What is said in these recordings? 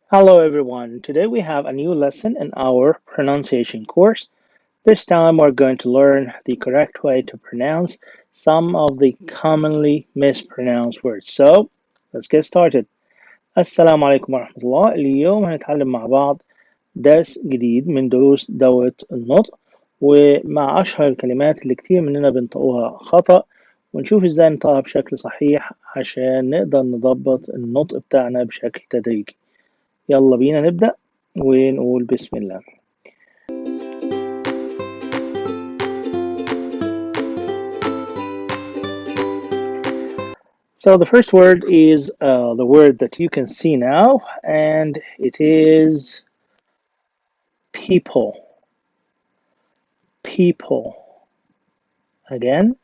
Hello everyone. Today we have a new lesson in our pronunciation course. This time we're going to learn the correct way to pronounce some of the commonly mispronounced words. So, let's get started. السلام عليكم ورحمة الله. اليوم هنتعلم مع بعض درس جديد من دروس دورة النطق ومع أشهر الكلمات اللي كتير مننا بينطقوها خطأ ونشوف ازاي ننطقها بشكل صحيح عشان نقدر نضبط النطق بتاعنا بشكل تدريجي. يلا بينا نبدأ ونقول بسم الله. So the first word is the word that you can see now, and it is people. People. Again,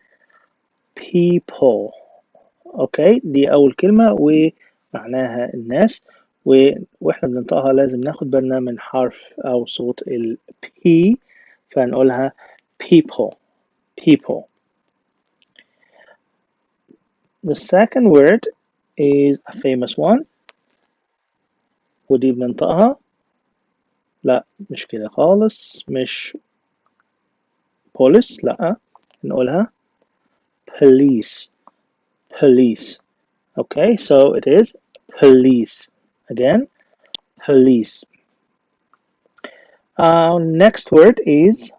people. Okay, دي أول كلمة ومعناها الناس وإحنا بننطقها لازم ناخد بالنا من حرف أو صوت ال P فنقولها people. People. The second word is a famous one ودي بننطقها لا مش كده خالص مش police لا نقولها police police okay so it is police again police next word is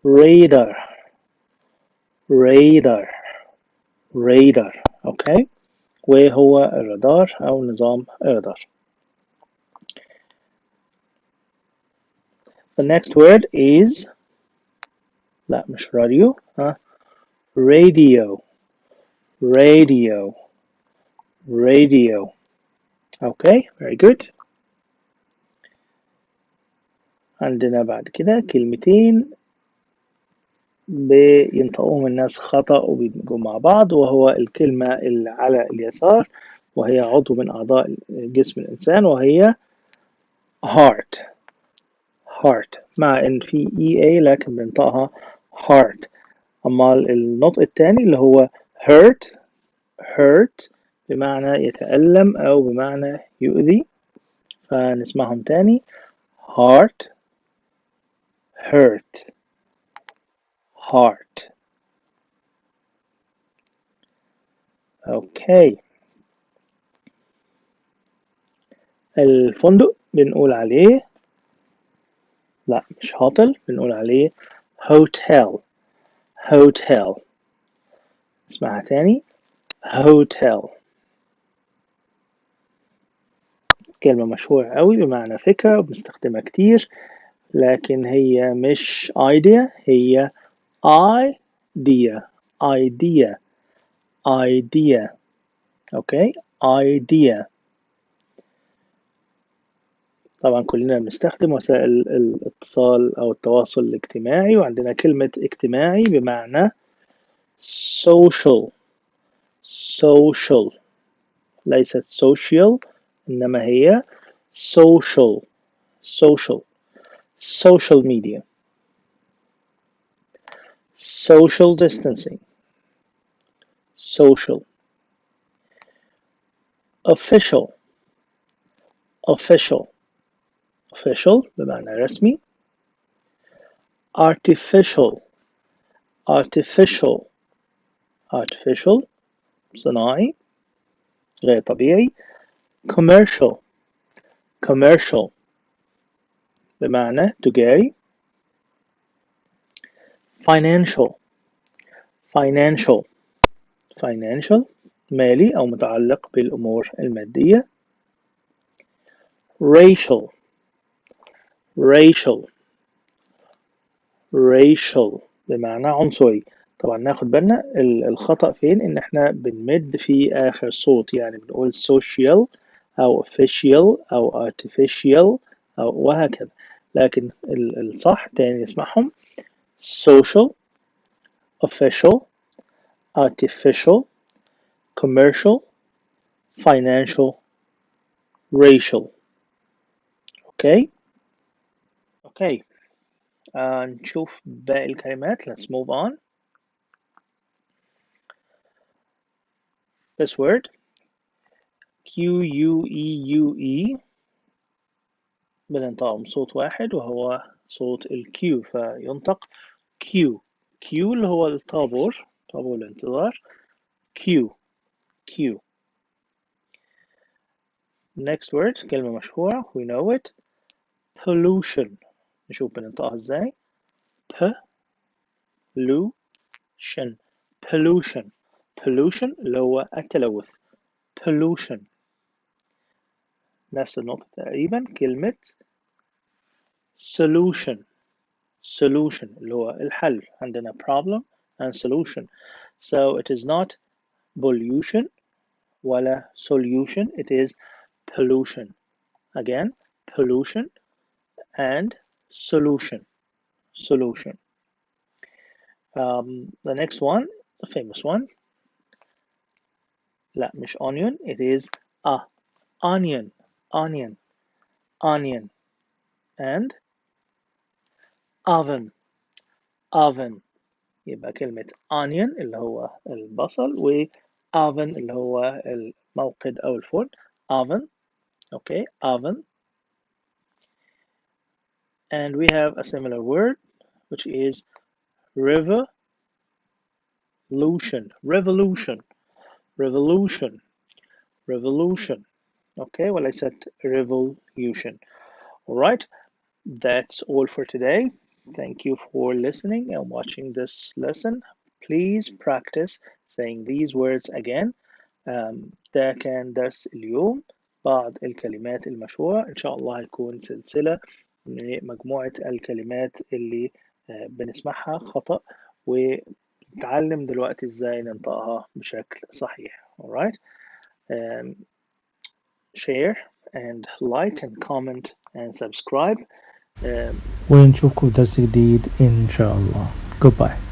radar radar radar okay وهو الرادار أو نظام الرادار. The next word is لا مش راديو radio radio radio okay very good. عندنا بعد كده كلمتين بينطقوهم الناس خطأ وبيجوا مع بعض وهو الكلمة اللي على اليسار وهي عضو من أعضاء جسم الإنسان وهي heart heart مع إن في EA لكن بنطقها heart. أما النطق التاني اللي هو hurt hurt بمعنى يتألم أو بمعنى يؤذي فنسمعهم تاني heart hurt heart. Okay. الفندق بنقول عليه لا مش هوتل بنقول عليه hotel hotel اسمعها تاني hotel. كلمة مشهورة قوي بمعنى فكرة وبنستخدمها كتير لكن هي مش idea هي idea idea idea okay idea. طبعا كلنا بنستخدم وسائل الاتصال أو التواصل الاجتماعي وعندنا كلمة اجتماعي بمعنى social social ليست social إنما هي social social social media social distancing social official official official بمعنى رسمي artificial artificial artificial صناعي غير طبيعي commercial commercial بمعنى تجاري financial financial financial مالي أو متعلق بالأمور المادية racial racial racial بمعنى عنصري. طبعا ناخد بالنا الخطأ فين إن إحنا بنمد في آخر صوت يعني بنقول social أو official أو artificial أو وهكذا لكن الصح تاني نسمعهم social official artificial commercial financial racial. Okay okay نشوف باقي الكلمات. Let's move on. This word Queue بننطقهم صوت واحد وهو صوت الكيو، فينطق كيو. كيو اللي هو الطابور، طابور الانتظار. كيو كيو. next word كلمة مشهورة we know it pollution. نشوف بننطقها ازاي. pollution pollution pollution اللي هو التلوث. pollution. نفس النقطة تقريبا كلمة solution solution اللي هو الحل. عندنا problem and solution. So it is not pollution ولا solution, it is pollution. Again, pollution and solution. Solution. The next one, the famous one. لا مش onion, it is onion. Onion. Onion. And oven. Oven. يبقى كلمة onion اللي هو البصل و oven اللي هو الموقد أو الفرن. oven. Okay, oven. And we have a similar word which is revolution. Revolution. Revolution. Revolution. Okay, well I said revolution. All right, that's all for today. Thank you for listening and watching this lesson. Please practice saying these words again. ده كان درس اليوم. بعض الكلمات المشهورة إن شاء الله هيكون سلسلة من مجموعة الكلمات اللي بنسمعها خطأ ونتعلم دلوقتي إزاي ننطقها بشكل صحيح. Alright. Share and like and comment and subscribe. ونشوفكم في درس جديد إن شاء الله. Goodbye.